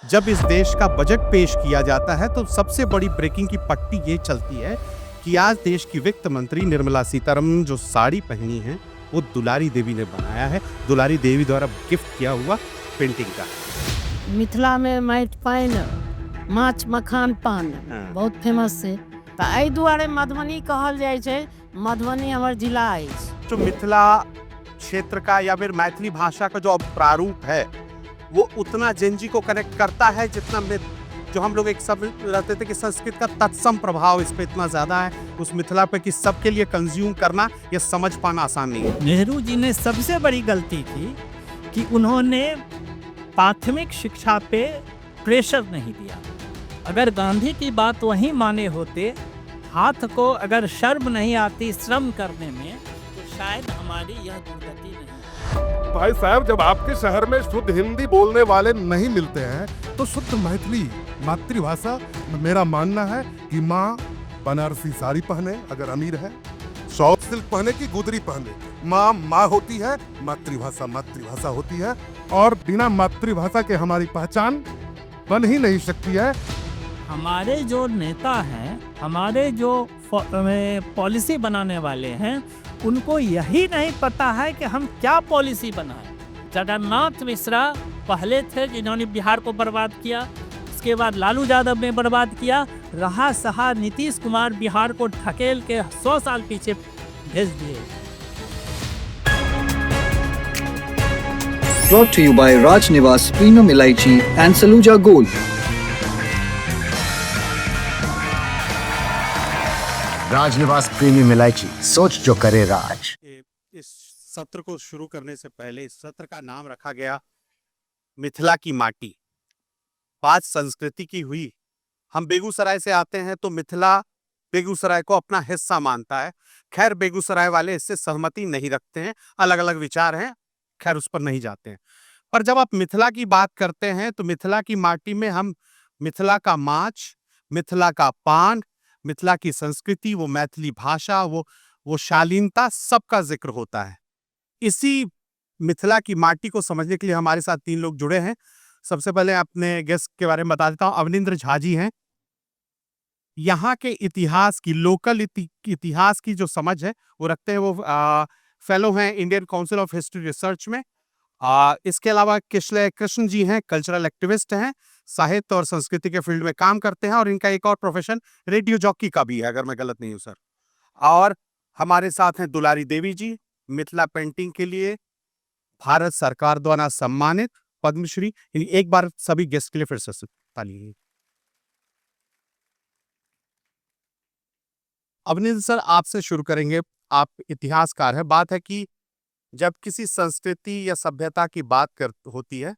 जब इस देश का बजट पेश किया जाता है तो सबसे बड़ी ब्रेकिंग की पट्टी ये चलती है कि आज देश की वित्त मंत्री निर्मला सीतारमण जो साड़ी पहनी है वो दुलारी देवी ने बनाया है, दुलारी देवी द्वारा गिफ्ट किया हुआ पेंटिंग का। मिथिला में माटि पानि माछ मखान पान बहुत फेमस है। तो एहि दुआरे मधुबनी कहल जाइ छै, मधुबनी हमर जिला अछि। जो मिथिला क्षेत्र का या फिर मैथिली भाषा का जो प्रारूप है वो उतना जेनजी को कनेक्ट करता है जितना जो हम लोग एक सब रहते थे कि संस्कृत का तत्सम प्रभाव इस पे इतना ज्यादा है उस मिथिला पे कि सबके लिए कंज्यूम करना या समझ पाना आसान नहीं है। नेहरू जी ने सबसे बड़ी गलती की कि उन्होंने प्राथमिक शिक्षा पे प्रेशर नहीं दिया। अगर गांधी की बात वहीं माने होते, हाथ को अगर शर्म नहीं आती श्रम करने में, तो शायद हमारी यह दुर्गति नहीं। भाई साहब, जब आपके शहर में शुद्ध हिंदी बोलने वाले नहीं मिलते हैं तो शुद्ध मैथिली मातृभाषा, मेरा मानना है कि माँ बनारसी साड़ी पहने अगर अमीर है, सॉफ्ट सिल्क पहने की गुदरी पहने, माँ माँ होती है, मातृभाषा मातृभाषा होती है और बिना मातृभाषा के हमारी पहचान बन ही नहीं सकती है। हमारे जो नेता हैं, हमारे जो पॉलिसी बनाने वाले हैं, उनको यही नहीं पता है कि हम क्या पॉलिसी बनाएं। जगन्नाथ मिश्रा पहले थे जिन्होंने बिहार को बर्बाद किया, उसके बाद लालू यादव ने बर्बाद किया, रहा सहा नीतीश कुमार बिहार को ढकेल के 100 साल पीछे भेज दिए। Brought to you by Raj Niwas Premium Elaichi and Saluja Gold. Rajniwas premium इलायची, सोच जो करे राज। इस सत्र को शुरू करने से पहले इस सत्र का नाम रखा गया मिथिला की माटी। बात संस्कृति की हुई। हम बेगूसराय से आते हैं तो मिथिला बेगूसराय को अपना हिस्सा मानता है। खैर बेगूसराय वाले इससे सहमति नहीं रखते हैं, अलग अलग विचार हैं, खैर उस पर नहीं जाते हैं। पर जब आप मिथिला की बात करते हैं तो मिथिला की माटी में हम मिथिला का माछ, मिथिला का पान, मिथिला की संस्कृति, वो मैथिली भाषा, वो शालीनता, सबका जिक्र होता है। इसी मिथिला की माटी को समझने के लिए हमारे साथ 3 लोग जुड़े हैं। सबसे पहले अपने गेस्ट के बारे में बता देता हूं। अवनिंद्र झा जी हैं। यहाँ के इतिहास की, लोकल इतिहास की जो समझ है वो रखते हैं। वो फेलो हैं Indian council of history research में। इसके अलावा किशले कृष्ण जी हैं, कल्चरल एक्टिविस्ट हैं, साहित्य और संस्कृति के फील्ड में काम करते हैं और इनका एक और प्रोफेशन रेडियो जॉकी का भी है, अगर मैं गलत नहीं हूं सर। और हमारे साथ हैं दुलारी देवी जी, मिथिला पेंटिंग के लिए भारत सरकार द्वारा सम्मानित पद्मश्री। एक बार सभी गेस्ट के लिए फिर से ताली। अवनिंद्र सर, आपसे शुरू करेंगे। आप इतिहासकार हैं। बात है कि जब किसी संस्कृति या सभ्यता की बात होती है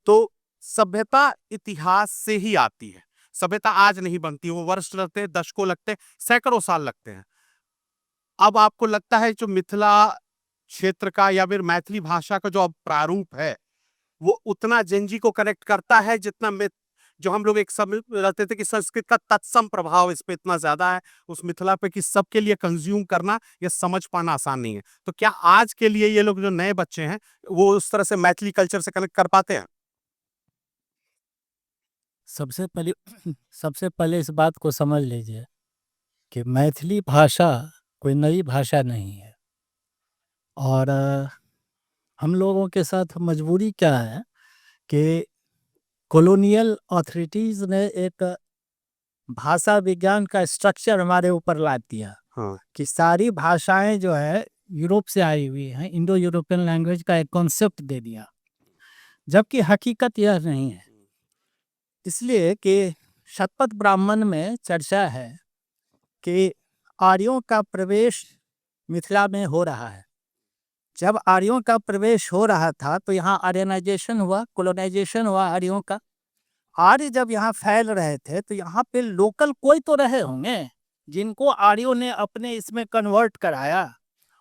तो सभ्यता इतिहास से ही आती है। सभ्यता आज नहीं बनती, वो वर्ष लगते हैं, दशकों लगते हैं, सैकड़ों साल लगते हैं। अब आपको लगता है जो मिथिला क्षेत्र का या फिर मैथिली भाषा का जो प्रारूप है वो उतना जेनजी को कनेक्ट करता है जितना जो हम लोग एक सब रहते थे कि संस्कृत का तत्सम प्रभाव इस पे इतना ज्यादा है उस मिथिला पे कि सबके लिए कंज्यूम करना या समझ पाना आसान नहीं है। तो क्या आज के लिए ये लोग जो नए बच्चे हैं वो उस तरह से मैथिली कल्चर से कनेक्ट कर पाते हैं? सबसे पहले इस बात को समझ लीजिए कि मैथिली भाषा कोई नई भाषा नहीं है। और हम लोगों के साथ मजबूरी क्या है कि कॉलोनियल अथॉरिटीज ने एक भाषा विज्ञान का स्ट्रक्चर हमारे ऊपर ला दिया। हाँ। कि सारी भाषाएं जो है यूरोप से आई हुई हैं, इंडो यूरोपियन लैंग्वेज का एक कॉन्सेप्ट दे दिया, जबकि हकीकत यह नहीं है। इसलिए कि शतपथ ब्राह्मण में चर्चा है कि आर्यों का प्रवेश मिथिला में हो रहा है। जब आर्यों का प्रवेश हो रहा था तो यहाँ आर्यनाइजेशन हुआ, कोलोनाइजेशन हुआ आर्यों का। आर्य जब यहाँ फैल रहे थे तो यहाँ पे लोकल कोई तो रहे होंगे जिनको आर्यों ने अपने इसमें कन्वर्ट कराया।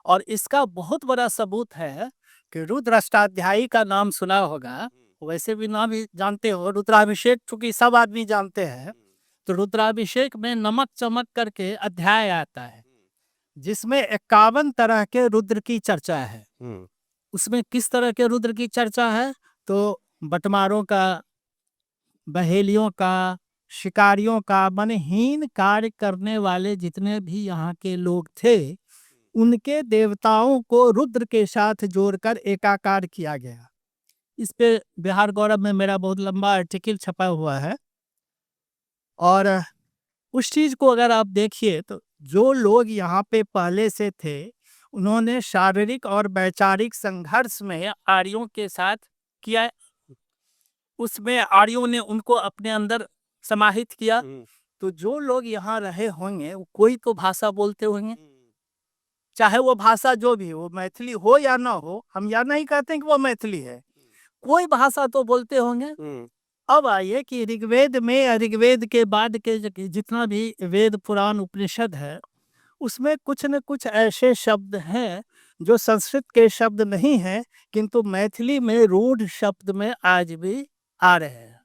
और इसका बहुत बड़ा सबूत है कि रुद्राष्टाध्यायी का नाम सुना होगा, वैसे भी नाम भी जानते हो, रुद्राभिषेक चूंकि सब आदमी जानते हैं। तो रुद्राभिषेक में नमक चमक करके अध्याय आता है जिसमें 51 तरह के रुद्र की चर्चा है। उसमें किस तरह के रुद्र की चर्चा है? तो बटमारों का बहेलियों का, शिकारियों का, माने हीन कार्य करने वाले जितने भी यहाँ के लोग थे, उनके देवताओं को रुद्र के साथ जोड़कर एकाकार किया गया। इस पे बिहार गौरव में मेरा बहुत लंबा आर्टिकल छपा हुआ है। और उस चीज को अगर आप देखिए तो जो लोग यहाँ पे पहले से थे, उन्होंने शारीरिक और वैचारिक संघर्ष में आर्यों के साथ किया, उसमें आर्यों ने उनको अपने अंदर समाहित किया। तो जो लोग यहाँ रहे होंगे वो कोई तो भाषा बोलते होंगे, चाहे वो भाषा जो भी हो, मैथिली हो या ना हो, हम यह नहीं कहते हैं कि वो मैथिली है, कोई भाषा तो बोलते होंगे। अब आइए कि ऋग्वेद में, ऋग्वेद के बाद के जितना भी वेद पुराण उपनिषद है, उसमें कुछ न कुछ ऐसे शब्द हैं जो संस्कृत के शब्द नहीं हैं, किंतु मैथिली में रूढ़ शब्द में आज भी आ रहे हैं।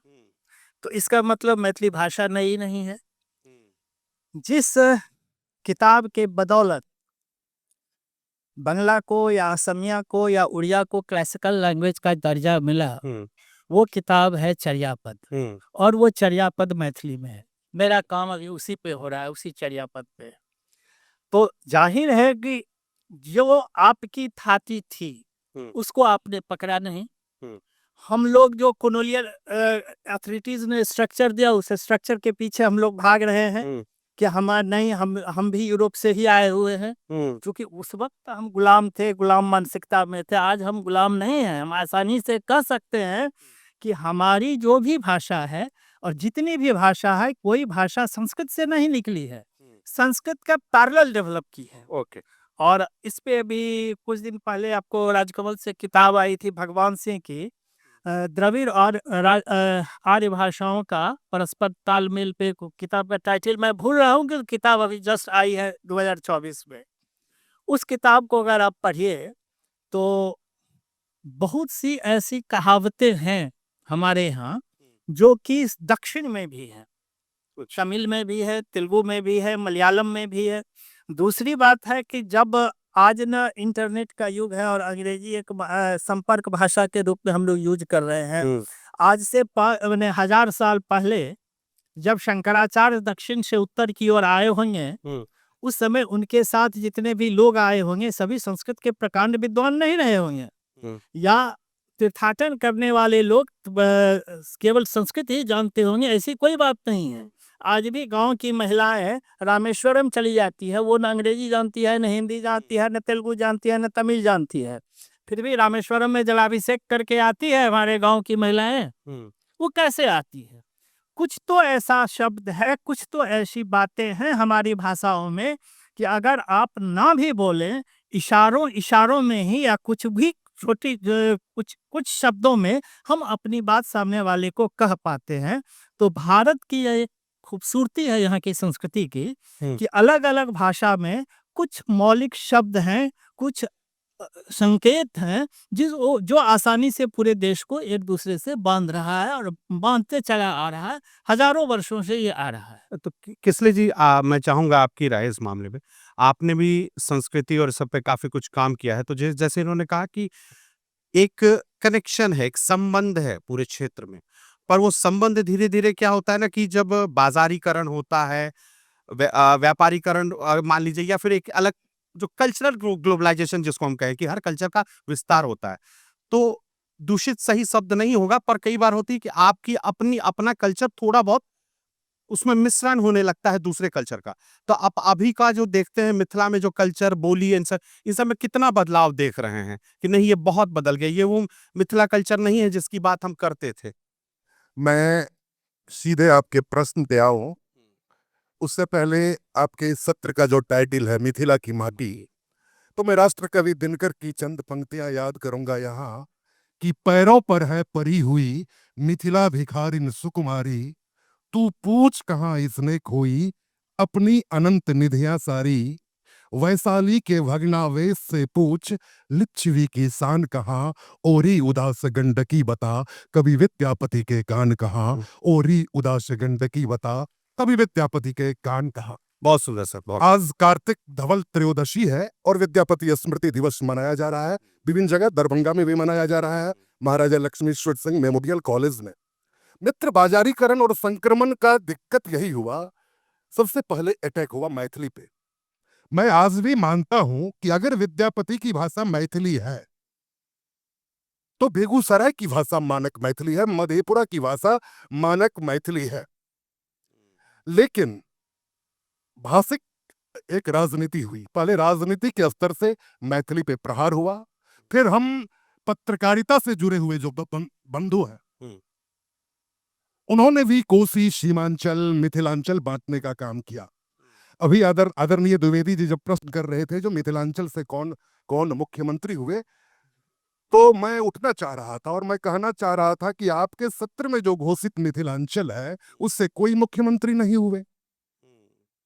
तो इसका मतलब मैथिली भाषा नई नहीं है। जिस किताब के बदौलत बंगला को या असमिया को या उड़िया को क्लासिकल लैंग्वेज का दर्जा मिला, वो किताब है चर्यापद, और वो चर्यापद मैथिली में है। मेरा काम अभी उसी पे हो रहा है, उसी चर्यापद पे। तो जाहिर है कि जो आपकी थाती थी उसको आपने पकड़ा नहीं। हम लोग जो कॉलोनियल अथॉरिटीज ने स्ट्रक्चर दिया, उस स्ट्रक्चर के पीछे हम लोग भाग रहे हैं कि हमारा नहीं, हम भी यूरोप से ही आए हुए हैं। क्योंकि उस वक्त हम गुलाम थे, गुलाम मानसिकता में थे। आज हम गुलाम नहीं हैं। हम आसानी से कह सकते हैं कि हमारी जो भी भाषा है और जितनी भी भाषा है, कोई भाषा संस्कृत से नहीं निकली है, संस्कृत का पैरेलल डेवलप की है। ओके। और इस पे भी कुछ दिन पहले आपको राजकमल से किताब आई थी भगवान सिंह की, द्रविड़ और आर्य भाषाओं का परस्पर तालमेल पे। किताब का टाइटल मैं भूल रहा हूँ कि किताब अभी जस्ट आई है 2024 में। उस किताब को अगर आप पढ़िए तो बहुत सी ऐसी कहावतें हैं हमारे यहाँ जो कि दक्षिण में भी है, तमिल में भी है, तेलुगु में भी है, मलयालम में भी है। दूसरी बात है कि जब आज ना इंटरनेट का युग है और अंग्रेजी एक संपर्क भाषा के रूप में हम लोग यूज कर रहे हैं। आज से 1000 साल पहले जब शंकराचार्य दक्षिण से उत्तर की ओर आए होंगे, उस समय उनके साथ जितने भी लोग आए होंगे सभी संस्कृत के प्रकांड विद्वान नहीं रहे होंगे, या तीर्थाटन करने वाले लोग केवल संस्कृत ही जानते होंगे। ऐसी कोई बात नहीं है। आज भी गांव की महिलाएं रामेश्वरम चली जाती है, वो न अंग्रेजी जानती है, न हिंदी जानती है, न तेलुगु जानती है, न तमिल जानती है, फिर भी रामेश्वरम में जलाभिषेक करके आती है हमारे गांव की महिलाएं। वो कैसे आती है? कुछ तो ऐसा शब्द है, कुछ तो ऐसी बातें हैं हमारी भाषाओं में कि अगर आप ना भी बोले, इशारों में ही या कुछ भी छोटी कुछ शब्दों में हम अपनी बात सामने वाले को कह पाते हैं। तो भारत की ये खूबसूरती है यहाँ की संस्कृति की कि अलग अलग भाषा में कुछ मौलिक शब्द हैं, कुछ संकेत हैं जो आसानी से पूरे देश को एक दूसरे से बांध रहा है और बांधते चला आ रहा है। हजारों वर्षों से ये आ रहा है। तो किसले जी, मैं चाहूंगा आपकी राय इस मामले में। आपने भी संस्कृति और सब पे काफी कुछ काम किया है, तो जैसे इन्होंने कहा कि एक कनेक्शन है, एक संबंध है पूरे क्षेत्र में, पर वो संबंध धीरे धीरे क्या होता है ना कि जब बाजारीकरण होता है, व्यापारीकरण मान लीजिए, या फिर एक अलग जो कल्चरल ग्लोबलाइजेशन जिसको हम कहें कि हर कल्चर का विस्तार होता है, तो दूषित सही शब्द नहीं होगा, पर कई बार होती है कि आपकी अपना कल्चर थोड़ा बहुत उसमें मिश्रण होने लगता है दूसरे कल्चर का। तो आप अभी का जो देखते हैं मिथिला में जो कल्चर, बोली, इन सब में कितना बदलाव देख रहे हैं कि नहीं ये बहुत बदल गया, ये वो मिथिला कल्चर नहीं है जिसकी बात हम करते थे। मैं सीधे आपके प्रश्न पे आऊं उससे पहले आपके सत्र का जो टाइटल है मिथिला की माटी, तो मैं राष्ट्र कवि दिनकर की चंद पंक्तियां याद करूंगा यहाँ कि पैरों पर है परी हुई मिथिला भिखारिन सुकुमारी, तू पूछ कहाँ इसने खोई अपनी अनंत निधियां सारी, वैशाली के भग्नावेश से पूछ लिच्छवी की शान कहाँ, ओरी उदास गंडकी बता कवि विद्यापति के कान कहाँ, ओरी उदास गंडकी बता कवि विद्यापति के कान कहाँ। बहुत सुंदर सर, बहुत। आज कार्तिक धवल त्रयोदशी है और विद्यापति स्मृति दिवस मनाया जा रहा है। विभिन्न जगह, दरभंगा में भी मनाया जा रहा है, महाराजा लक्ष्मीश्वर सिंह मेमोरियल कॉलेज में। मित्र बाजारीकरण और संक्रमण का दिक्कत यही हुआ। सबसे पहले अटैक हुआ मैथिली पे। मैं आज भी मानता हूं कि अगर विद्यापति की भाषा मैथिली है तो बेगूसराय की भाषा मानक मैथिली है, मधेपुरा की भाषा मानक मैथिली है। लेकिन भाषिक एक राजनीति हुई। पहले राजनीति के स्तर से मैथिली पे प्रहार हुआ, फिर हम पत्रकारिता से जुड़े हुए जो बंधु हैं उन्होंने भी कोसी, सीमांचल, मिथिलांचल बांटने का काम किया। अभी आदरणीय द्विवेदी जी जब प्रश्न कर रहे थे जो मिथिलांचल से कौन कौन मुख्यमंत्री हुए, तो मैं उठना चाह रहा था और मैं कहना चाह रहा था कि आपके सत्र में जो घोषित मिथिलांचल है उससे कोई मुख्यमंत्री नहीं हुए,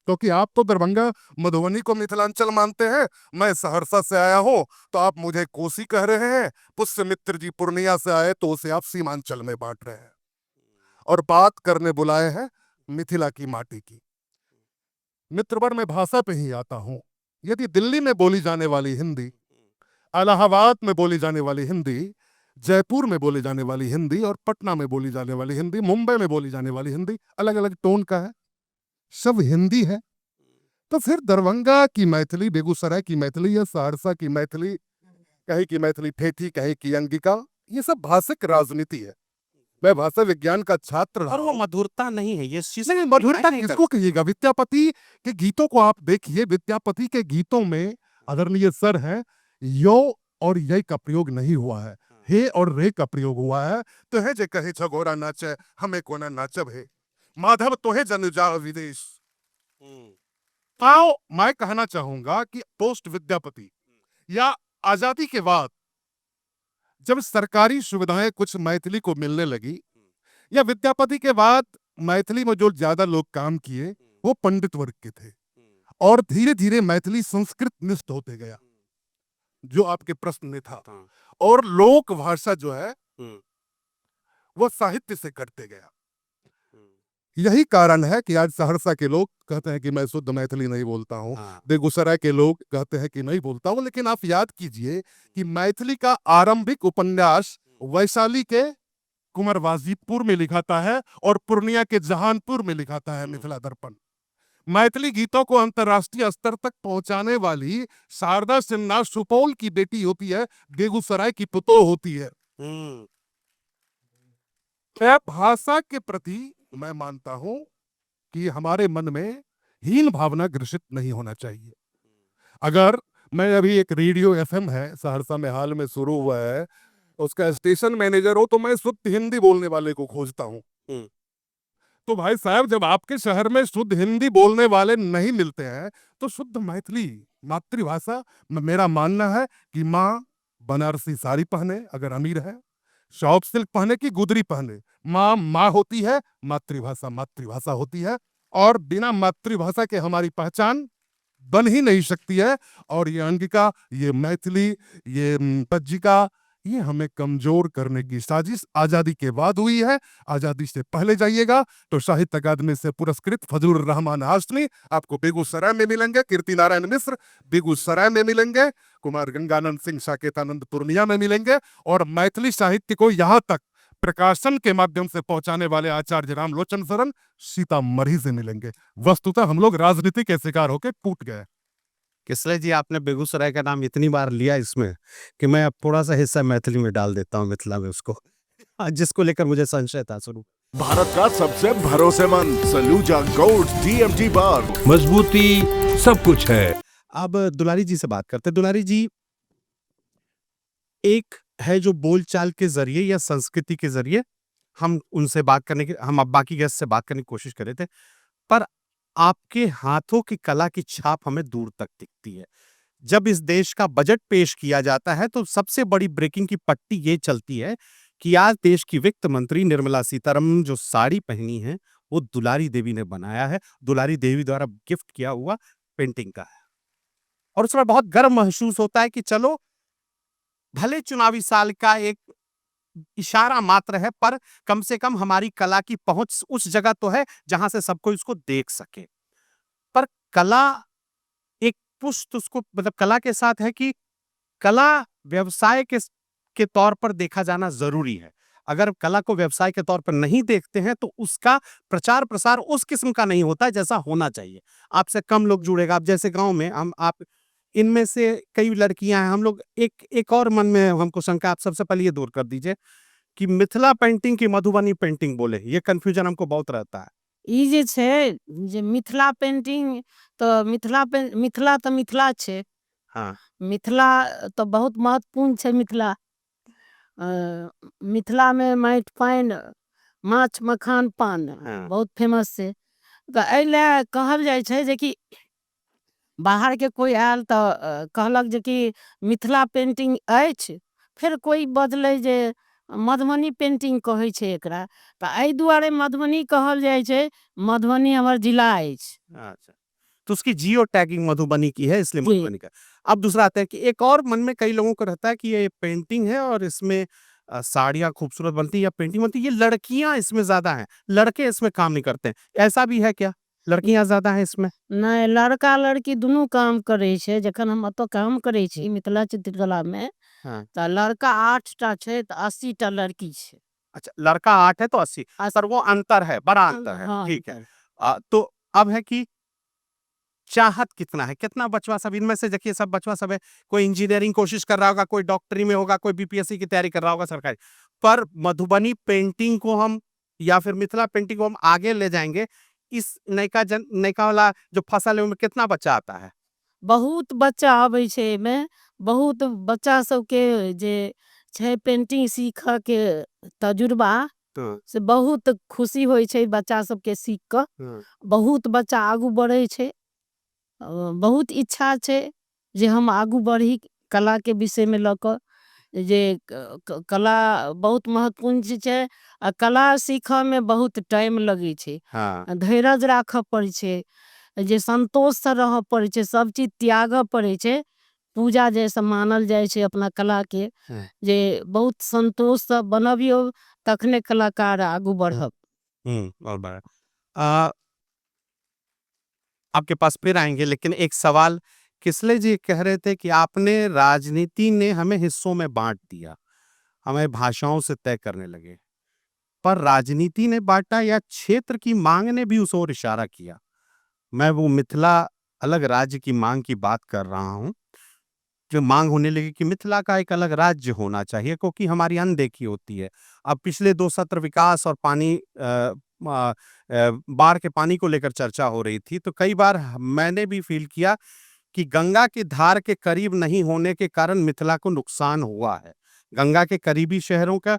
क्योंकि आप तो दरभंगा मधुबनी को मिथिलांचल मानते हैं। मैं सहरसा से आया हूं तो आप मुझे कोसी कह रहे हैं। पुष्यमित्र जी पूर्णिया से आए तो उसे आप सीमांचल में बांट रहे हैं और बात करने बुलाए हैं मिथिला की माटी की। मित्रवर, मैं भाषा पे ही आता हूं। यदि दिल्ली में बोली जाने वाली हिंदी, इलाहाबाद में बोली जाने वाली हिंदी, जयपुर में बोली जाने वाली हिंदी और पटना में बोली जाने वाली हिंदी, मुंबई में बोली जाने वाली हिंदी अलग अलग टोन का है, सब हिंदी है, तो फिर दरभंगा की मैथिली, बेगूसराय की मैथिली या सहरसा की मैथिली, कहीं की मैथिली ठेठी, कहीं की अंगिका, ये सब भाषिक राजनीति है। मैं भाषा विज्ञान का छात्र रहा और वो हूं। मधुरता नहीं है, ये चीज नहीं, मधुरता नहीं किसको कहिएगा? विद्यापति के गीतों को आप देखिए, विद्यापति के गीतों में आदरणीय सर हैं, यो और ये का प्रयोग नहीं हुआ है, हे और रे का प्रयोग हुआ है। तो है जे कहे छगोरा नाचे हमें कोना नाचब है, माधव तो है जन जा विदेश। आओ, मैं कहना चाहूंगा कि पोस्ट विद्यापति या आजादी के बाद जब सरकारी सुविधाएं कुछ मैथिली को मिलने लगी, या विद्यापति के बाद मैथिली में जो ज्यादा लोग काम किए वो पंडित वर्ग के थे, और धीरे धीरे मैथिली संस्कृत निष्ठ होते गया, जो आपके प्रश्न में था, और लोक भाषा जो है वो साहित्य से कटते गया। यही कारण है कि आज सहरसा के लोग कहते हैं कि मैं शुद्ध मैथिली नहीं बोलता हूँ, बेगूसराय के लोग कहते हैं कि नहीं बोलता हूँ। लेकिन आप याद कीजिए कि मैथिली का आरंभिक उपन्यास वैशाली के कुंवरवाजीपुर में लिखाता है और पूर्णिया के जहानपुर में लिखाता है मिथिला दर्पण। मैथिली गीतों को अंतर्राष्ट्रीय स्तर तक पहुंचाने वाली शारदा सिन्हा सुपौल की बेटी होती है, बेगूसराय की पुतोह होती है। भाषा के प्रति मैं मानता हूं कि हमारे मन में हीन भावना ग्रसित नहीं होना चाहिए। अगर मैं अभी एक रेडियो एफएम है सहरसा में हाल में शुरू हुआ है, उसका स्टेशन मैनेजर हो, तो मैं शुद्ध हिंदी बोलने वाले को खोजता हूं। तो भाई साहब, जब आपके शहर में शुद्ध हिंदी बोलने वाले नहीं मिलते हैं तो शुद्ध मैथिली मातृभाषा, मेरा मानना है कि माँ बनारसी साड़ी पहने अगर अमीर है, सॉफ्ट सिल्क पहने की गुदरी पहने, माँ माँ होती है, मातृभाषा मातृभाषा होती है, और बिना मातृभाषा के हमारी पहचान बन ही नहीं सकती है। और ये अंगिका, ये मैथिली, ये पज्जिका, ये हमें कमजोर करने की साजिश आजादी के बाद हुई है। आजादी से पहले जाइएगा तो साहित्य अकादमी से पुरस्कृत फजलुर रहमान हाशमी आपको बेगूसराय में मिलेंगे, कीर्ति नारायण मिश्र बेगूसराय में मिलेंगे, कुमार गंगानंद सिंह साकेतानंद पूर्णिया में मिलेंगे, और मैथिली साहित्य को यहाँ तक प्रकाशन के माध्यम से पहुंचाने वाले आचार्य रामलोचन शरण सीतामढ़ी से मिलेंगे। वस्तुतः हम लोग राजनीति के शिकार होकर टूट गए। किसले जी, आपने बेगूसराय का नाम इतनी बार लिया इसमें कि मैं अब थोड़ा सा हिस्सा मैथिली में डाल देता हूँ, मिथिला में उसको, जिसको लेकर मुझे संशय था शुरू। भारत का सबसे भरोसेमंद सलूजा गोल्ड DMT बार, मजबूती सब कुछ है। अब दुलारी जी से बात करते हैं। दुलारी जी, एक है जो बोलचाल के जरिए या संस्कृति के जरिए हम उनसे बात करने की, हम अब बाकी गेस्ट से बात करने की कोशिश कर रहे थे, पर आपके हाथों की कला की छाप हमें दूर तक दिखती है। जब इस देश का बजट पेश किया जाता है तो सबसे बड़ी ब्रेकिंग की पट्टी ये चलती है कि आज देश की वित्त मंत्री निर्मला सीतारमण जो साड़ी पहनी है वो दुलारी देवी ने बनाया है, दुलारी देवी द्वारा गिफ्ट किया हुआ पेंटिंग का है। और उसमें बहुत गर्व महसूस होता है कि चलो, भले चुनावी साल का एक इशारा मात्र है, पर कम से कम हमारी कला की पहुंच उस जगह तो है जहां से सब कोई उसको देख सके। पर कला एक पुष्ट उसको, मतलब कला के साथ है कि कला व्यवसाय के तौर पर देखा जाना जरूरी है। अगर कला को व्यवसाय के तौर पर नहीं देखते हैं तो उसका प्रचार प्रसार उस किस्म का नहीं होता है जैसा होना चाहिए। आपसे कम लोग जुड़ेगा। अब जैसे गांव में हम आप इनमें से कई लड़कियां हैं, हम लोग एक और मन में हमको शंका, आप सबसे पहले ये दूर कर दीजिए कि मिथिला पेंटिंग की मधुबनी पेंटिंग बोले, ये कंफ्यूजन हमको बहुत रहता है। ई जे छै जे मिथिला पेंटिंग तो मिथिला तो मिथिला छै। हाँ मिथिला तो बहुत महत्वपूर्ण छै। मिथिला मिथिला में माटि पानि माछ मखान पान हाँ। बहुत फेमस छै। तो एहि लए कहल जाइ छै जे कि बाहर के कोई आयल तो कहलक जे कि मिथिला पेंटिंग अछि, फिर कोई बदलै जे मधुबनी पेंटिंग कहै छै एकरा। तो एहि दुआरे मधुबनी कहल जाइ छै, मधुबनी हमर जिला अछि। अच्छा, तो उसकी जियो टैगिंग मधुबनी की है, इसलिए जी। मधुबनी का। अब दूसरा आता है कि एक और मन में कई लोगों को रहता है कि ये पेंटिंग है और इसमें साड़ियाँ खूबसूरत बनती है या पेंटिंग बनती है, ये लड़कियां इसमें ज्यादा हैं, लड़के इसमें काम नहीं करते हैं। ऐसा भी है क्या? लड़कियां ज्यादा हैं इसमें? नहीं, लड़का लड़की दुनू काम करे छै। जखन हम अतो काम करे छी मिथिला चित्रकला में, हाँ। तो लड़का 8टा छै तो 80टा लड़की छै। अच्छा, लड़का 8 है तो 80, पर वो अंतर है, बड़ा अंतर है। हाँ, ठीक है। अंतर। तो अब है कि चाहत कितना है, कितना बचवा सब इनमें से, देखिए सब बचवा सब है, कोई इंजीनियरिंग कोशिश कर रहा होगा, कोई डॉक्टरी में होगा, कोई बीपीएससी की तैयारी कर रहा होगा सरकारी। पर मधुबनी पेंटिंग को हम या फिर मिथिला पेंटिंग को हम आगे ले जाएंगे, इस नयका वाला जो फसल है उनमें कितना बच्चा आता है? बहुत बच्चा आबै छै एमे। बहुत बच्चा सबके जे छै पेंटिंग सीख के तजुर्बा हाँ, से बहुत खुशी होय छै बच्चा सबके सीख क। हाँ। बहुत बच्चा आगू बढ़े छै। बहुत इच्छा छै जे हम आगू बढ़ी कला के विषय में ल क। जे कला बहुत महत्वपूर्ण चीज छै। आ कला सीख में बहुत टाइम लगे छै, हाँ। धैर्य राख पड़े छै, जे संतोष से रह पड़े छै, सब चीज त्याग पड़े छै। पूजा जैसे मानल जाय छै अपना कला के, हाँ। जे बहुत संतोष से बनबियो तखने कलाकार आगू बढ़ब। और बड़ा आपके पास फिर आएंगे, लेकिन एक सवाल, किसले जी कह रहे थे कि आपने राजनीति ने हमें हिस्सों में बांट दिया, हमें भाषाओं से तय करने लगे। पर राजनीति ने बांटा या क्षेत्र की मांग ने भी उस ओर इशारा किया? मैं वो मिथिला अलग राज्य की मांग की बात कर रहा हूं, जो मांग होने लगी कि मिथिला का एक अलग राज्य होना चाहिए, क्योंकि हमारी अनदेखी होती है। अब पिछले 2 सत्र विकास और बाढ़ के पानी को लेकर चर्चा हो रही थी, तो कई बार मैंने भी फील किया कि गंगा की धार के करीब नहीं होने के कारण मिथिला को नुकसान हुआ है। गंगा के करीबी शहरों का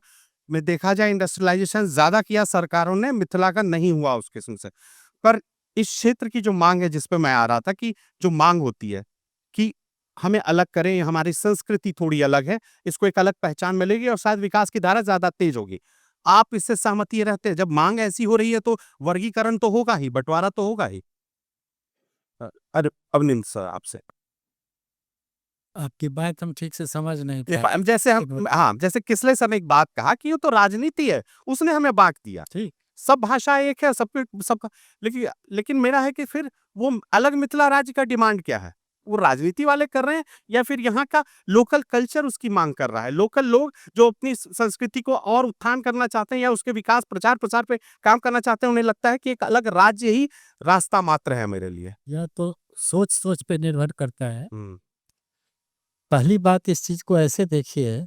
में देखा जाए इंडस्ट्रियलाइजेशन ज्यादा किया सरकारों ने, मिथिला का नहीं हुआ उस किस्म से। पर इस क्षेत्र की जो मांग है, जिस पे मैं आ रहा था, कि जो मांग होती है कि हमें अलग करें, हमारी संस्कृति थोड़ी अलग है, इसको एक अलग पहचान मिलेगी और शायद विकास की धारा ज्यादा तेज होगी। आप इससे सहमति रहते हैं? जब मांग ऐसी हो रही है तो वर्गीकरण तो होगा ही, बंटवारा तो होगा ही। अरे अवनिंद सर, आपसे आपकी बात हम ठीक से समझ नहीं पाए। जैसे हम, हाँ, जैसे किसले सर ने एक बात कहा कि ये तो राजनीति है, उसने हमें बांट दिया। ठीक। सब भाषा एक है, सबका, लेकिन लेकिन मेरा है कि फिर वो अलग मिथिला राज्य का डिमांड क्या है? वो राजनीति वाले कर रहे हैं या फिर यहाँ का लोकल कल्चर उसकी मांग कर रहा है? लोकल लोग जो अपनी संस्कृति को और उत्थान करना चाहते हैं या उसके विकास प्रचार प्रसार पे काम करना चाहते हैं, उन्हें लगता है कि एक अलग राज्य ही रास्ता मात्र है मेरे लिए। यह तो सोच पे निर्भर करता है। हम्म। पहली बात, इस चीज को ऐसे देखिए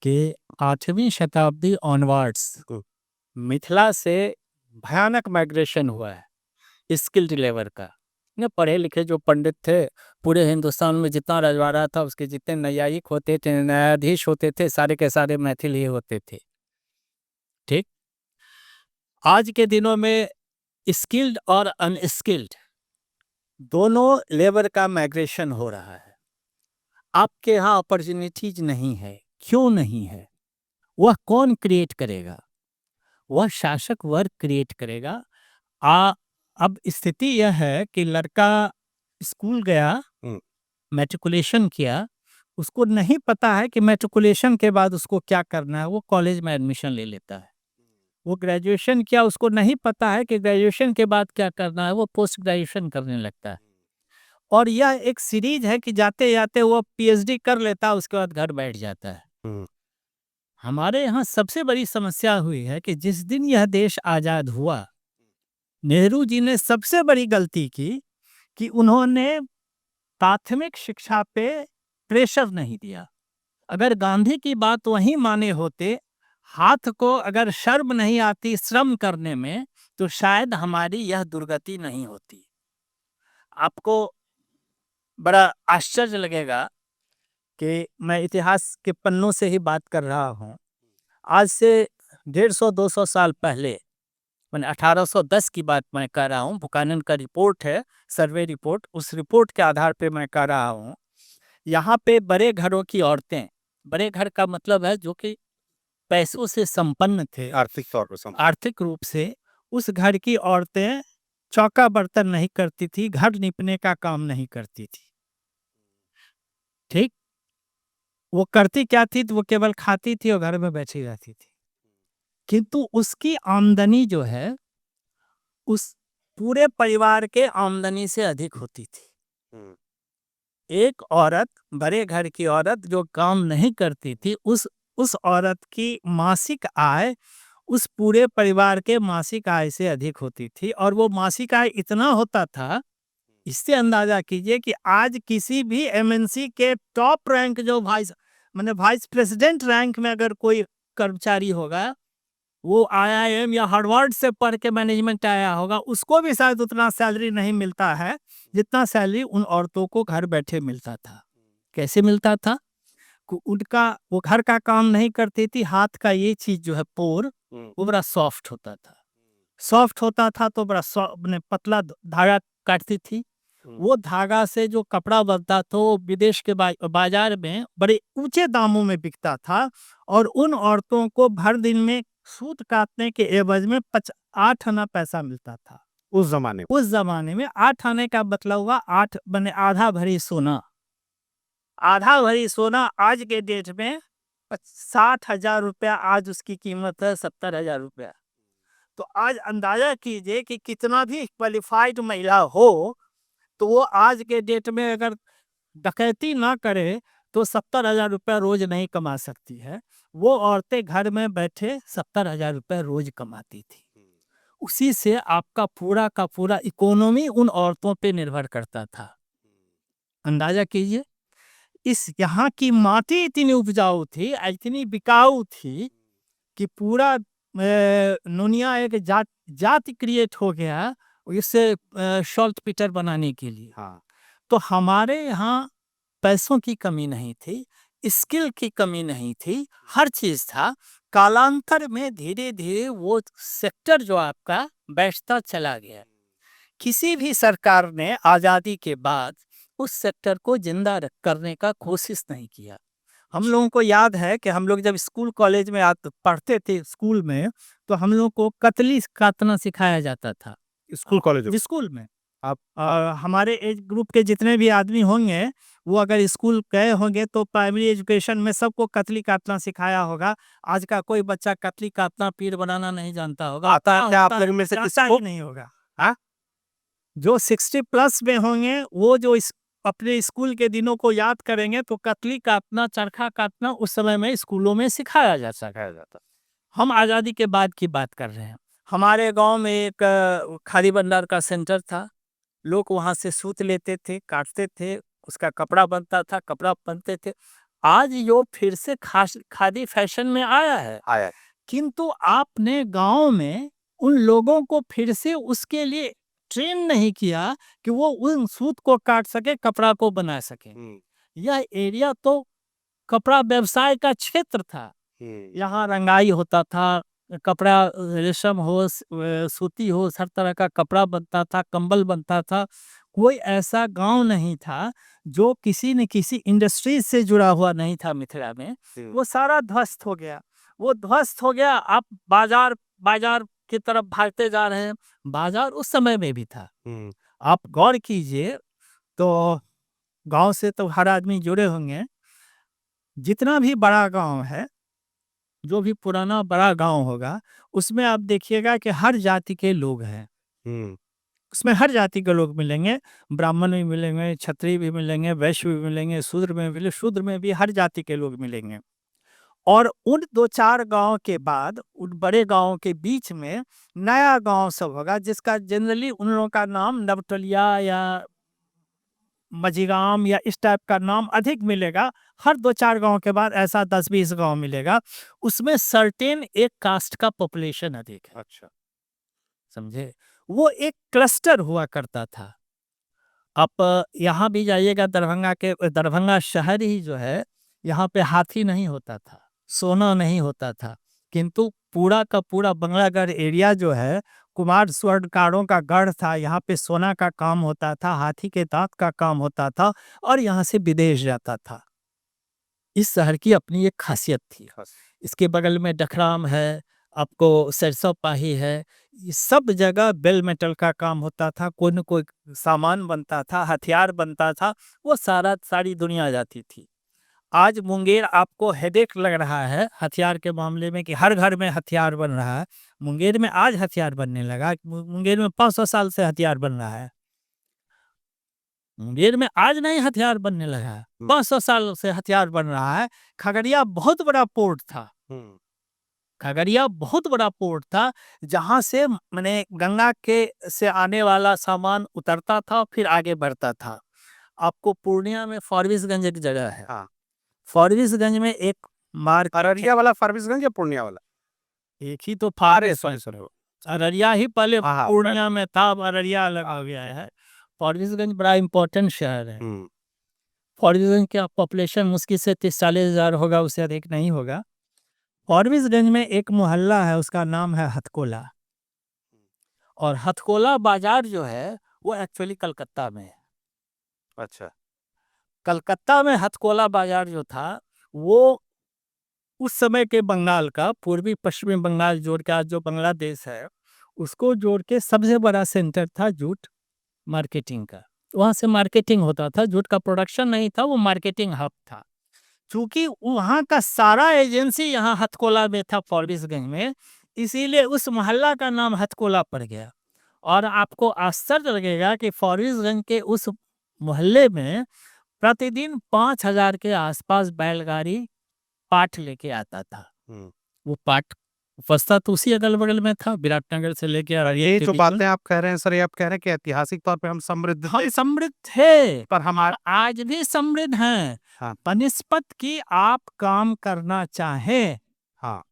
कि 8वीं शताब्दी ऑनवर्ड्स मिथिला से भयानक माइग्रेशन हुआ है स्किल्ड लेबर का। न पढ़े लिखे जो पंडित थे, पूरे हिंदुस्तान में जितना रजवाड़ा था, उसके जितने न्यायिक होते थे, न्यायाधीश होते थे, सारे के सारे मैथिल ही होते थे। ठीक। आज के दिनों में स्किल्ड और अनस्किल्ड दोनों लेबर का माइग्रेशन हो रहा है। आपके यहाँ अपॉर्चुनिटीज नहीं है। क्यों नहीं है? वह कौन क्रिएट करेगा? वह शासक वर्ग क्रिएट करेगा। अब स्थिति यह है कि लड़का स्कूल गया, मैट्रिकुलेशन किया, उसको नहीं पता है कि मैट्रिकुलेशन के बाद उसको क्या करना है, वो कॉलेज में एडमिशन ले लेता है। वो ग्रेजुएशन किया, उसको नहीं पता है कि ग्रेजुएशन के बाद क्या करना है, वो पोस्ट ग्रेजुएशन करने लगता है। और यह एक सीरीज है कि जाते जाते वो पीएचडी कर लेता है, उसके बाद घर बैठ जाता है। हमारे यहाँ सबसे बड़ी समस्या हुई है कि जिस दिन यह देश आजाद हुआ, नेहरू जी ने सबसे बड़ी गलती की कि उन्होंने प्राथमिक शिक्षा पे प्रेशर नहीं दिया। अगर गांधी की बात वहीं माने होते, हाथ को अगर शर्म नहीं आती श्रम करने में, तो शायद हमारी यह दुर्गति नहीं होती। आपको बड़ा आश्चर्य लगेगा कि मैं इतिहास के पन्नों से ही बात कर रहा हूँ। आज से 150-200 साल पहले, मैंने 1810 की बात मैं कर रहा हूँ, बुकानन का रिपोर्ट है, सर्वे रिपोर्ट, उस रिपोर्ट के आधार पे मैं कर रहा हूँ। यहाँ पे बड़े घरों की औरतें, बड़े घर का मतलब है जो कि पैसों से संपन्न थे, आर्थिक तौर पर आर्थिक रूप से, उस घर की औरतें चौका बर्तन नहीं करती थी, घर निपने का काम नहीं करती थी। ठीक, वो करती क्या थी? तो वो केवल खाती थी और घर में बैठी रहती थी, किंतु उसकी आमदनी जो है उस पूरे परिवार के आमदनी से अधिक होती थी। एक औरत, बड़े घर की औरत जो काम नहीं करती थी, उस औरत की मासिक आय उस पूरे परिवार के मासिक आय से अधिक होती थी। और वो मासिक आय इतना होता था, इससे अंदाजा कीजिए कि आज किसी भी एमएनसी के टॉप रैंक जो वाइस प्रेसिडेंट रैंक में अगर कोई कर्मचारी होगा, वो आईआईएम या हार्वर्ड से पढ़ के मैनेजमेंट आया होगा, उसको भी शायद उतना सैलरी नहीं मिलता है जितना सैलरी उन औरतों को घर बैठे मिलता था। कैसे मिलता था? उनका वो घर का काम नहीं करती थी, हाथ का ये चीज जो है पोर, वो बड़ा सॉफ्ट होता था। सॉफ्ट होता था तो बड़ा पतला धागा काटती थी। वो धागा से जो कपड़ा बनता था वो विदेश के बाजार में बड़े ऊंचे दामों में बिकता था, और उन औरतों को भर दिन में सूत काटने के एवज में 8 आना पैसा मिलता था। उस जमाने में 8 आने का मतलब हुआ 8 बने आधा भरी सोना। आधा भरी सोना आज के डेट में 60,000 रुपया, आज उसकी कीमत है 70,000 रुपया। तो आज अंदाजा कीजिए कि कितना भी क्वालिफाइड महिला हो, तो वो आज के डेट में अगर डकैती ना करे तो 70,000 रुपया रोज नहीं कमा सकती है। वो औरतें घर में बैठे 70,000 रुपया रोज कमाती थी। उसी से आपका पूरा का पूरा इकोनॉमी उन औरतों पे निर्भर करता था। अंदाजा कीजिए, इस यहाँ की माटी इतनी उपजाऊ थी, इतनी बिकाऊ थी कि पूरा दुनिया एक जाति क्रिएट हो गया इससे सॉल्ट पीटर बनाने के लिए। हाँ। तो हमारे यहाँ पैसों की कमी नहीं थी, स्किल की कमी नहीं थी, हर चीज था। कालांतर में धीरे धीरे वो सेक्टर जो आपका बैठता चला गया। किसी भी सरकार ने आज़ादी के बाद उस सेक्टर को जिंदा करने का कोशिश नहीं किया। हम लोगों को याद है कि हम लोग जब स्कूल कॉलेज में पढ़ते थे, स्कूल में, तो हम लोग को कतली काटना सिखाया जाता था स्कूल में। आप हमारे एज ग्रुप के जितने भी आदमी होंगे, वो अगर स्कूल गए होंगे तो प्राइमरी एजुकेशन में सबको कतली काटना सिखाया होगा। आज का कोई बच्चा कतली काटना, पीर बनाना नहीं जानता होगा। आप लोग में से किसको नहीं होगा। हाँ? जो 60 प्लस में होंगे, वो जो अपने स्कूल के दिनों को याद करेंगे, तो कतली काटना, चरखा काटना उस समय में स्कूलों में सिखाया जाता। हम आज़ादी के बाद की बात कर रहे हैं। हमारे गांव में एक खादी भंडार का सेंटर था। लोग वहां से सूत लेते थे, काटते थे, उसका कपड़ा बनता था, कपड़ा बनते थे। आज यो फिर से खादी फैशन में आया है, किंतु आपने गांव में उन लोगों को फिर से उसके लिए ट्रेन नहीं किया कि वो उन सूत को काट सके, कपड़ा को बना सके। यह एरिया तो कपड़ा व्यवसाय का क्षेत्र था। यहाँ रंगाई होता था, कपड़ा रेशम हो, सूती हो, हर तरह का कपड़ा बनता था, कंबल बनता था। कोई ऐसा गांव नहीं था जो किसी न किसी इंडस्ट्री से जुड़ा हुआ नहीं था मिथिला में। वो सारा ध्वस्त हो गया। आप बाजार की तरफ भागते जा रहे हैं। बाजार उस समय में भी था। आप गौर कीजिए तो गांव से तो हर आदमी जुड़े होंगे। जितना भी बड़ा गांव है, जो भी पुराना बड़ा गांव होगा, उसमें आप देखिएगा कि हर जाति के लोग हैं। उसमें हर जाति के लोग मिलेंगे। ब्राह्मण भी मिलेंगे, क्षत्रिय भी मिलेंगे, वैश्य भी मिलेंगे, शूद्र में भी हर जाति के लोग मिलेंगे। और उन 2-4 गाँव के बाद उन बड़े गाँव के बीच में नया गाँव सब होगा, जिसका जनरली उन लोगों का नाम नवटलिया या मझीगाम या इस टाइप का नाम अधिक मिलेगा। हर 2-4 गाँव के बाद ऐसा 10-20 गाँव मिलेगा। उसमें सर्टेन एक कास्ट का पॉपुलेशन अधिक है। अच्छा। समझे? वो एक क्लस्टर हुआ करता था। आप यहाँ भी जाइएगा, दरभंगा शहर ही जो है, यहाँ पे हाथी नहीं होता था, सोना नहीं होता था, किंतु पूरा का पूरा बंगलागढ़ एरिया जो है कुमार स्वर्णकारों का गढ़ था। यहाँ पे सोना का काम होता था, हाथी के दांत का काम होता था और यहाँ से विदेश जाता था। इस शहर की अपनी एक खासियत थी। इसके बगल में डखराम है, आपको सरसों पाही है, ये सब जगह बेल मेटल का काम होता था, कोई न कोई सामान बनता था, हथियार बनता था, वो सारी दुनिया जाती थी। आज मुंगेर आपको हेडेक लग रहा है हथियार के मामले में कि हर घर में हथियार बन रहा है। मुंगेर में आज हथियार बनने लगा, मुंगेर में 500 साल से हथियार बन रहा है। मुंगेर में आज नहीं हथियार बनने लगा है, 500 साल से हथियार बन रहा है। खगड़िया बहुत बड़ा पोर्ट था, खगड़िया बहुत बड़ा पोर्ट था, जहां से माने गंगा के से आने वाला सामान उतरता था फिर आगे बढ़ता था। आपको पूर्णिया में फॉरबिसगंज एक जगह है, हाँ। फॉरबिसगंज में एक मार्केट, अररिया वाला फॉरबिसगंज या पूर्णिया वाला? एक ही तो अरे फारबिसगंज, सॉरी। अररिया ही पहले हाँ, हाँ, पूर्णिया में था, अब अररिया अलग हो गया है। फॉरबिसगंज बड़ा इंपॉर्टेंट शहर है। फॉरबिसगंज का पॉपुलेशन मुश्किल से 30-40 हजार होगा, उससे अधिक नहीं होगा। फॉरबिसगंज में एक मोहल्ला है, उसका नाम है हथकोला, और हथकोला बाजार जो है वो एक्चुअली कलकत्ता में है। अच्छा। कलकत्ता में हथकोला बाजार जो था वो उस समय के बंगाल का, पूर्वी पश्चिमी बंगाल जोड़ के आज जो बांग्लादेश है उसको जोड़ के सबसे बड़ा सेंटर था जूट मार्केटिंग का। वहाँ से मार्केटिंग होता था, जूट का प्रोडक्शन नहीं था, वो मार्केटिंग हब था। चूंकि वहाँ का सारा एजेंसी यहाँ हथकोला में था फॉरबिसगंज में, इसीलिए उस मोहल्ला का नाम हथकोला पड़ गया। और आपको आश्चर्य लगेगा कि फॉरबिसगंज के उस मोहल्ले में प्रतिदिन 5,000 के आसपास बैलगाड़ी पाठ लेके आता था। वो पाठ फंसता तो उसी अगल बगल में था, विराटनगर से लेके अररिया ये के जो बीच में। बातें आप कह रहे हैं सर, ये आप कह रहे हैं कि ऐतिहासिक तौर पे हम समृद्ध हम समृद्ध थे, पर हमारा आज भी समृद्ध हैं। हाँ। बनिस्पत की आप काम करना चाहें, हाँ।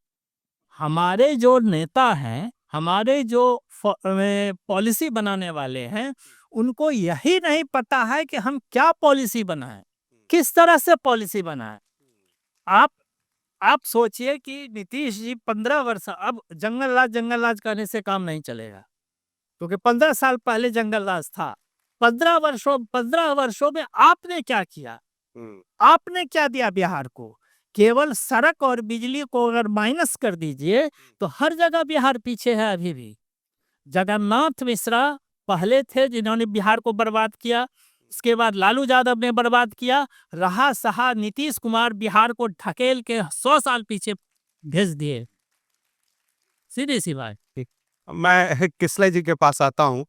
हमारे जो नेता हैं, हमारे जो पॉलिसी बनाने वाले हैं, उनको यही नहीं पता है कि हम क्या पॉलिसी बनाएं, किस तरह से पॉलिसी बनाएं। आप सोचिए कि नीतीश जी 15 वर्ष, अब जंगल राज करने से काम नहीं चलेगा, क्योंकि 15 साल पहले जंगल राज था। 15 वर्षों में आपने क्या किया? आपने क्या दिया बिहार को? केवल सड़क और बिजली को अगर माइनस कर दीजिए तो हर जगह बिहार पीछे है अभी भी। जगन्नाथ मिश्रा पहले थे जिन्होंने बिहार को बर्बाद किया, उसके बाद लालू यादव ने बर्बाद किया, रहा सहा नीतीश कुमार बिहार को ढकेल के 100 साल पीछे भेज दिए। सीधी सी बात। मैं किसले जी के पास आता हूँ।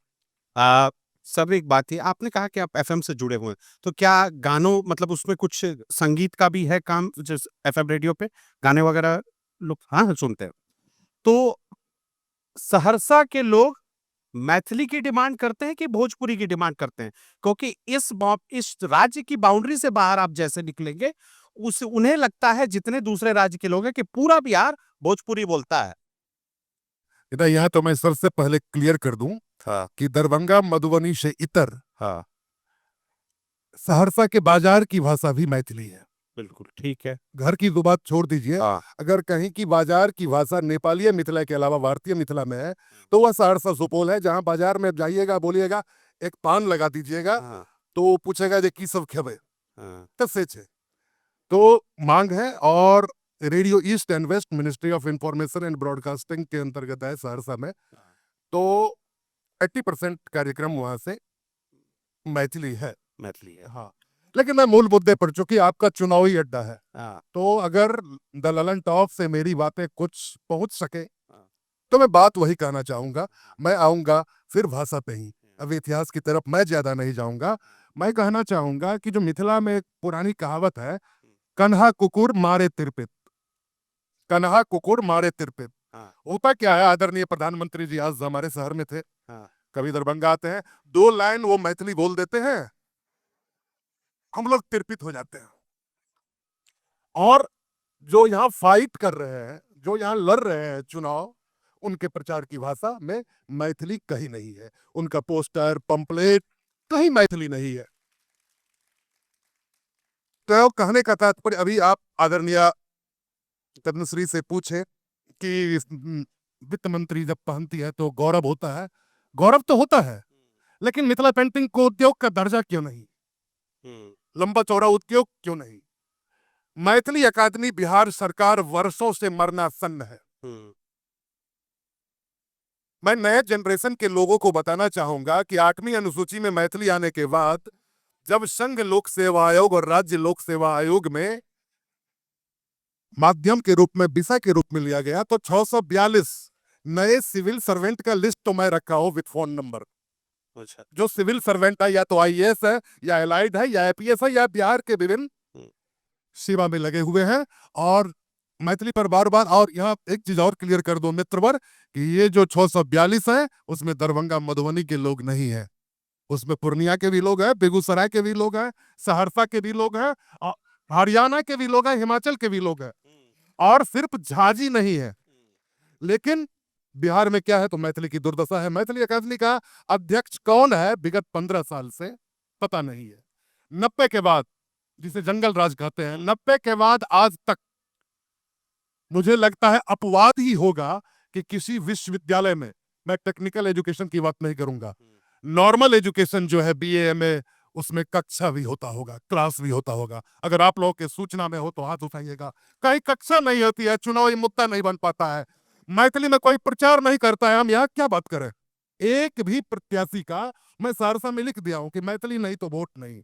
सर एक बात थी, आपने कहा कि आप एफएम से जुड़े हुए हैं, तो क्या गानों मतलब उसमें कुछ संगीत का भी है काम, जिस एफएम रेडियो पे गाने वगैरह लोग हाँ सुनते हैं? तो सहरसा के लोग मैथिली की डिमांड करते हैं कि भोजपुरी की डिमांड करते हैं? क्योंकि इस राज्य की बाउंड्री से बाहर आप जैसे निकलेंगे, उस उन्हें लगता है जितने दूसरे राज्य के लोग हैं कि पूरा बिहार भोजपुरी बोलता है। इधर यहाँ तो मैं सबसे पहले क्लियर कर दूं हाँ। कि दरभंगा मधुबनी से इतर हाँ, सहरसा के बाजार की भाषा भी मैथिली है। बिल्कुल ठीक है। घर की दो बात छोड़ दीजिए, हाँ। अगर कहीं की बाजार की भाषा नेपाली या मिथिला के अलावा भारतीय मिथिला में है तो वह सहरसा सुपौल है। जहां बाजार में जाइएगा, बोलिएगा एक पान लगा दीजिएगा, हाँ। तो वो पूछेगा जे की सब खेबे, हाँ। तब से छे। तो मांग है, और radio east and west ministry of information and broadcasting के अंतर्गत है सहरसा में, तो 80% कार्यक्रम वहां से मैथिली है। मैथिली है। हाँ, लेकिन मैं मूल मुद्दे पर, चूंकि आपका चुनावी अड्डा है, हाँ। तो अगर द ललन टॉप से मेरी बातें कुछ पहुंच सके तो मैं बात वही कहना चाहूंगा। मैं आऊंगा फिर भाषा पे ही, अब इतिहास की तरफ मैं ज्यादा नहीं जाऊंगा। मैं कहना चाहूंगा कि जो मिथिला में एक पुरानी कहावत है, कन्हा कुकुर मारे तिरपित, कन्हा कुकुर मारे तिरपे। हाँ। होता क्या है, आदरणीय प्रधानमंत्री जी आज हमारे शहर में थे, हाँ। कभी दरभंगा आते हैं, 2 लाइन वो मैथिली बोल देते हैं, हम लोग तिरपित हो जाते हैं। और जो यहाँ फाइट कर रहे हैं, जो यहाँ लड़ रहे हैं चुनाव, उनके प्रचार की भाषा में मैथिली कहीं नहीं है। उनका पोस्टर पंपलेट कहीं मैथिली नहीं है। तो कहने का तात्पर्य, अभी आप आदरणीय पद्मश्री से पूछे कि वित्त मंत्री जब पहनती है तो गौरव होता है। गौरव तो होता है, लेकिन मिथिला पेंटिंग को उद्योग का दर्जा क्यों नहीं, लंबा चौड़ा उद्योग क्यों नहीं? मैथिली अकादमी बिहार सरकार वर्षों से मरनासन्न है। मैं नए जनरेशन के लोगों को बताना चाहूंगा कि 8वीं अनुसूची में मैथिली आने के बाद जब संघ लोक सेवा आयोग और राज्य लोक सेवा आयोग में माध्यम के रूप में, विषय के रूप में लिया गया, तो 642 नए सिविल सर्वेंट का लिस्ट तो मैं रखा हूं विद फोन नंबर। अच्छा। जो सिविल सर्वेंट है, या तो आईएएस है, या एलाइड है, या आईपीएस है, या बिहार के विभिन्न सेवा में लगे हुए हैं। और मैथिली पर बार बार, और यहाँ एक चीज और क्लियर कर दो मित्रवर, कि ये जो 642 है उसमें दरभंगा मधुबनी के लोग नहीं है, उसमें पूर्णिया के भी लोग हैं, बेगूसराय के भी लोग हैं, सहरसा के भी लोग हैं, हरियाणा के भी लोग हैं, हिमाचल के भी लोग हैं, और सिर्फ झाजी नहीं है। लेकिन बिहार में क्या है, तो मैथिली की दुर्दशा है। मैथिली अकादमी का अध्यक्ष कौन है विगत 15 साल से पता नहीं है। 90 के बाद, जिसे जंगल राज कहते हैं, 90 के बाद आज तक मुझे लगता है अपवाद ही होगा कि किसी विश्वविद्यालय में, मैं टेक्निकल एजुकेशन की बात नहीं करूंगा, नॉर्मल एजुकेशन जो है बीए एमए, उसमें कक्षा भी होता होगा, क्लास भी होता होगा। अगर आप लोगों के सूचना में हो तो हाथ उठाइएगा। कहीं कक्षा नहीं होती है, चुनावी मुद्दा नहीं बन पाता है, मैथिली में कोई प्रचार नहीं करता है, हम यहाँ क्या बात करें? एक भी प्रत्याशी का मैं सहरसा में लिख दिया हूं कि मैथिली नहीं तो वोट नहीं।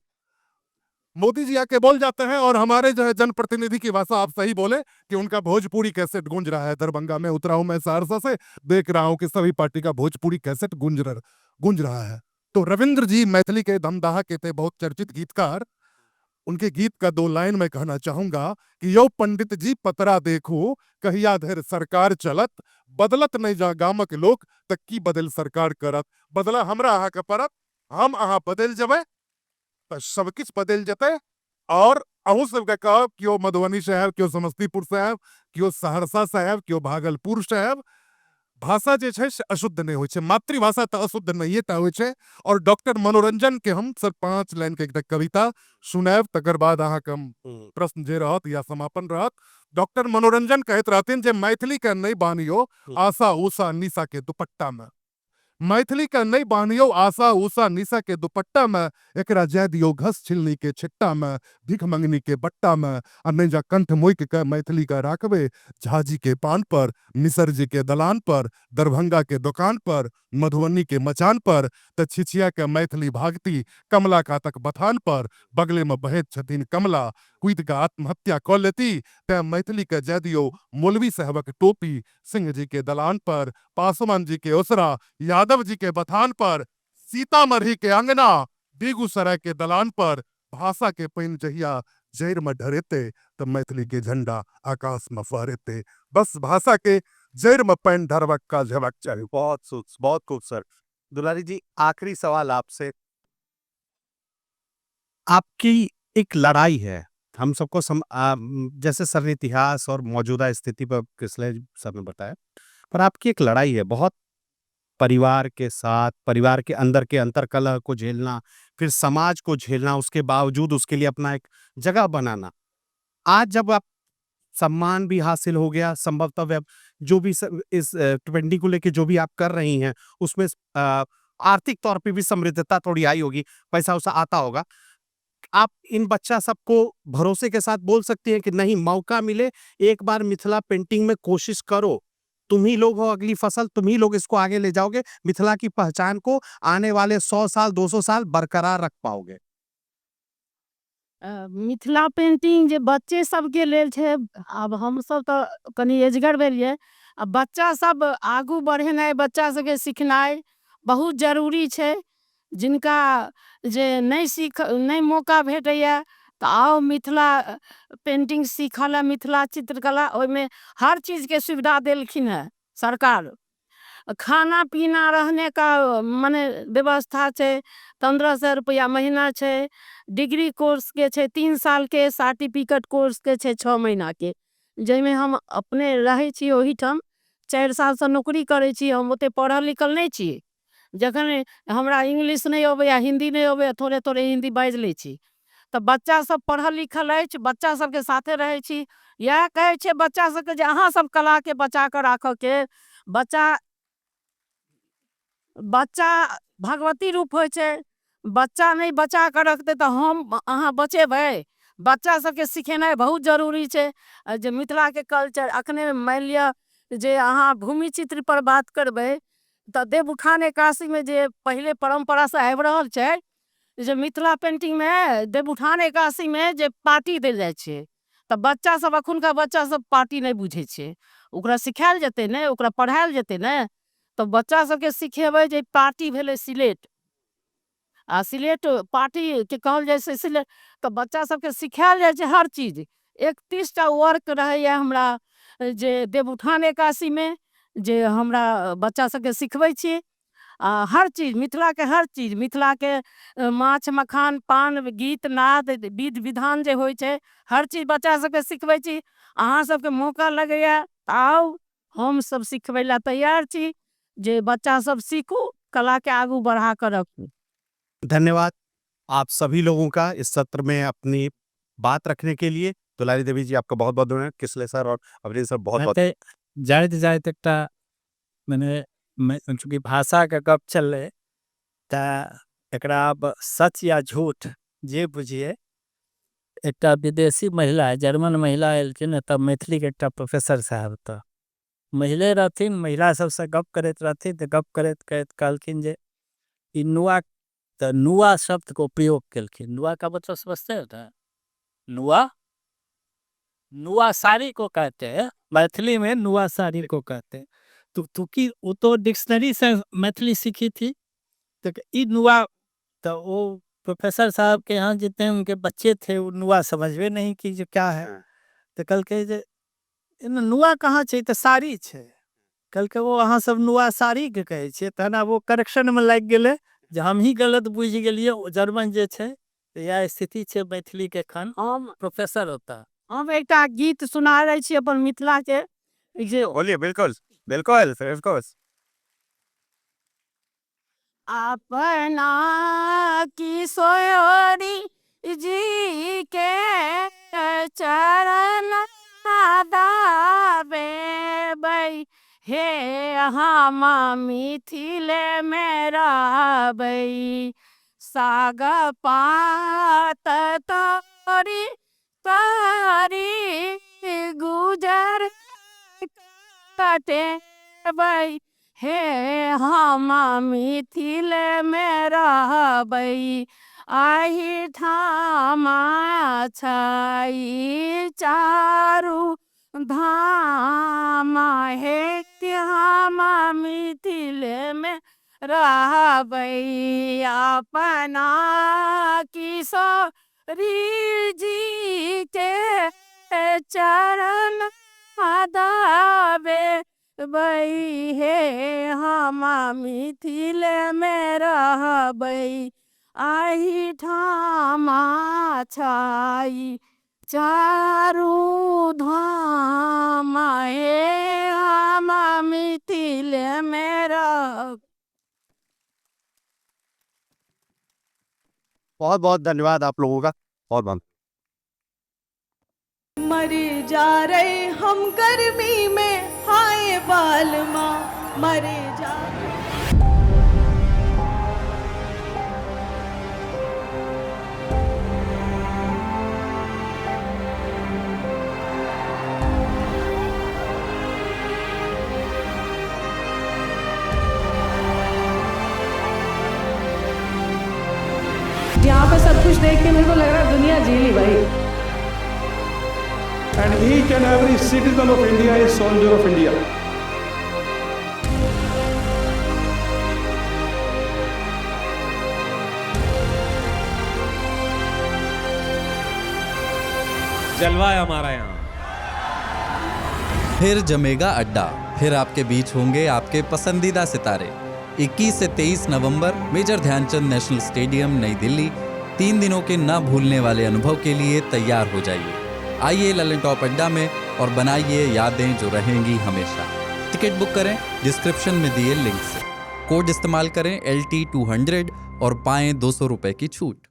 मोदी जी आके बोल जाते हैं, और हमारे जो है जनप्रतिनिधि की भाषा आप सही बोले कि उनका भोजपुरी कैसेट गूंज रहा है। दरभंगा में उतरा हूं मैं सहरसा से, देख रहा हूं कि सभी पार्टी का भोजपुरी कैसेट गूंज रहा है। तो रविंद्र जी मैथिली के दमदाहा के थे, बहुत चर्चित गीतकार। उनके गीत का 2 लाइन मैं कहना चाहूंगा कि यो पंडित जी पतरा देखो, कहिया धर सरकार चलत, बदलत नहीं जा गामक लोग, तक की बदल सरकार करत। बदला हमरा अहा के परत, हम अहा बदल जबे तो सब किछ बदल जते। और अहू सबके कहब, क्यों मधुबनी शहर, क्यों समस्तीपुर शहर, क्यों सहरसा शहर, क्यों भागलपुर शहर, भाषा जे छै से अशुद्ध नहीं होय छै। मातृभाषा तो अशुद्ध नहीं टा होय छै। और डॉक्टर मनोरंजन के हम सर 5 लाइन के एकटा कविता सुनाएब, तकर बाद अहाँ के हम प्रश्न जे रहत या समापन रहत। डॉक्टर मनोरंजन कहत रहथिन जे मैथिली के नहीं बानियो आशा उषा निशा के दुपट्टा में, मैथिली का नहीं बानियो आशा उषा निशा के दुपट्टा में, एकरा जय दियो घस छिलनी के छिट्टा में, भिख मंगनी के बट्टा में, और नहीं जा कंठ मोइक के मैथिली का राखबे, झाजी के पान पर, मिसर जी के दलान पर, दरभंगा के दुकान पर, मधुबनी के मचान पर, त छिछिया के मैथिली भागती, कमला का तक बथान पर, बगले में बहत छथिन कमला, कुद का आत्महत्या कर लेती, तै मैथिली के जय दियो मौलवी साहबक टोपी, सिंह जी के दलान पर, पासवान जी के ओसरा, यादव जी के बथान पर, सीतामढ़ी के अंगना, बेगूसराय के दलान पर, भाषा के पैन जहिया जैर में ढरेते, तो मैथिली के झंडा आकाश में फहरेते। बस भाषा के जैर में पैन ढरवक का झबक चाहिए। बहुत खूब सर। दुलारी जी, आखिरी सवाल आपसे। आपकी एक लड़ाई है, हम सबको जैसे सर ने इतिहास और मौजूदा स्थिति पर किसले सर ने बताया, पर आपकी एक लड़ाई है बहुत, परिवार के साथ, परिवार के अंदर के अंतर्कलह को झेलना, फिर समाज को झेलना, उसके बावजूद उसके लिए अपना एक जगह बनाना। आज जब आप सम्मान भी हासिल हो गया, संभवतः जो भी इस ट्रेंडी को लेके जो भी आप कर रही हैं, उसमें आर्थिक तौर पे भी समृद्धता थोड़ी आई होगी, पैसा उसा आता होगा। आप इन बच्चा सबको भरोसे के साथ बोल सकते हैं कि नहीं, मौका मिले एक बार मिथिला पेंटिंग में कोशिश करो, तुम ही लोग हो अगली फसल, तुम ही लोग इसको आगे ले जाओगे, मिथिला की पहचान को आने वाले 100 साल 200 साल बरकरार रख पाओगे। मिथिला पेंटिंग जे बच्चे सबके लेल छै, अब हम सब तो कनी एजगर भेलिए, अब बच्चा सब आगू बढ़ेनाइ, बच्चा सबके सिखनाइ बहुत जरूरी छै। जिनका जे नहीं मौका भेटैया, तो आओ मिथिला पेंटिंग सीखल मिथिला चित्रकला ओइमे हर चीज के सुविधा देलखिन है सरकार। खाना पीना रहने का माने व्यवस्था छे, 1500 रुपया महीना छे। डिग्री कोर्स के छे 3 साल के, सर्टिफिकेट कोर्स के छे 6 महीना के, जेमे हम अपने रहे छी ओही ठाम 4 साल से नौकरी करे छी। हम ओते पढ़ल लिखल नहीं छी, जखन हमरा इंग्लिश नहीं आवे या हिंदी नहीं आवे, थोड़े थोड़े हिंदी बाज ले छी। तो बच्चा सब पढ़ल लिखल है, बच्चा सब के साथे रहे छी। यह कहे छे बच्चा सब के जे अहाँ सब कला के बचा कर राखो के। बच्चा भगवती रूप होय छे, बच्चा नहीं बचा कर रखते तो हम अहाँ बचेबै। बच्चा सबके सिखेनाइ बहुत जरूरी छे। जे मिथिला के कल्चर अखने मान लिया जे अहाँ भूमि चित्र पर बात करबै तो देवउठान एकादशी में जे पहले परंपरा से आबि रहल छे, जे मिथिला पेंटिंग में देवउठान एकादशी में जे पार्टी देल जाय छे, तो बच्चा सब अखुनका बच्चा सब पार्टी नहीं बुझे छे। ओकरा सिखायल जेते ने, ओकरा पढ़ायल जेते ने, तो बच्चा सबके सिखेबै जे पार्टी भेले सिलेट। आ सिलेट पार्टी के कहल जाय से सिलेट, तो बच्चा सबके सिखायल जाय छे हर चीज। 31 टा वर्क रहे हमरा जे देवउठान एकादशी में, जे हमरा बच्चा सबके सिखबै छी। हर चीज मिथिला के, हर चीज मिथिला के माछ मखान पान गीत नाद विध विधान जे होय छे, हर चीज बच्चा सबके सिखबै छी। अहाँ सबके मौका लगैया आओ, हम सब सिखबै ला तैयार छी। जे बच्चा सब सीखू, कला के आगू बढ़ा कर रखू। धन्यवाद आप सभी लोगों का इस सत्र में अपनी बात रखने के लिए। दुलारी देवी जी आपका बहुत बहुत धन्यवाद। किसले सर और अवनीश सर बहुत बहुत जायत जायत एकटा मैंने चूंकि भाषा के गप चल एकरा अब सच या झूठ जे बुझिए। एकटा विदेशी महिला जर्मन महिला एलखिन तब मैथिली के एकटा प्रोफेसर साहब तो महिले रहथिन, महिला सबसे गप करैत रहथिन। तो गप करैत करैत कहलखिन जे ई नुआ, तो नुआ शब्द को प्रयोग केलखिन। नुआ का मतलब समझते हैं ना? नुआ, नुआ साड़ी को कहते हैं, मैथिली में नुआ साड़ी को कहते हैं। तो की वो तो डिक्शनरी से मैथिली सीखी थी, तो ई नुआ, तो वो प्रोफेसर साहब के यहाँ जितने उनके बच्चे थे वो नुआ समझवे नहीं कि जो क्या है। तो कल के जे नुआ कहाँ छे, तो साड़ी छे। कल के वो अहाँ सब नुआ साड़ी के कहे छे, तो ना वो करेक्शन में लग गेले जे हम ही गलत बुझ गेलिए। जर्मन जे छे, तो यह स्थिति छे मैथिली के खन हम प्रोफेसर होता। हम एकटा गीत सुना रहे छी अपन मिथिला के, जे बोलिए। बिल्कुल बिल्कुल बिल्कुल। अपना किशोरी जी के चरण दाबे हे हम मिथिले में रहबै। साग पात तोरी तारी गुजर कटेबै हे हम मिथिले में रहबै। आही ठामा छाई चारू धाम हे हम मिथिले में रहबै। अपना किशोरी जी के चरण दाबे हे हम मिथिले में रहबै। आही ठामा छाई चारू धाम हे हम मिथिले में रह। बहुत बहुत धन्यवाद आप लोगों का। बहुत बहुत मर जा रहे हम गर्मी में, हाय बालमा मर जा। यहाँ पे सब कुछ देख के मेरे को लग रहा है दुनिया जी ली भाई। And each and every citizen of India is soldier of India. जलवा है हमारा यहाँ। फिर जमेगा अड्डा, फिर आपके बीच होंगे आपके पसंदीदा सितारे। 21 से 23 नवंबर मेजर ध्यानचंद नेशनल स्टेडियम, नई दिल्ली। 3 दिनों के ना भूलने वाले अनुभव के लिए तैयार हो जाइए। आइए ललन टॉप अड्डा में और बनाइए यादें जो रहेंगी हमेशा। टिकट बुक करें डिस्क्रिप्शन में दिए लिंक से। कोड इस्तेमाल करें LT200 और पाएं 200 रुपए की छूट।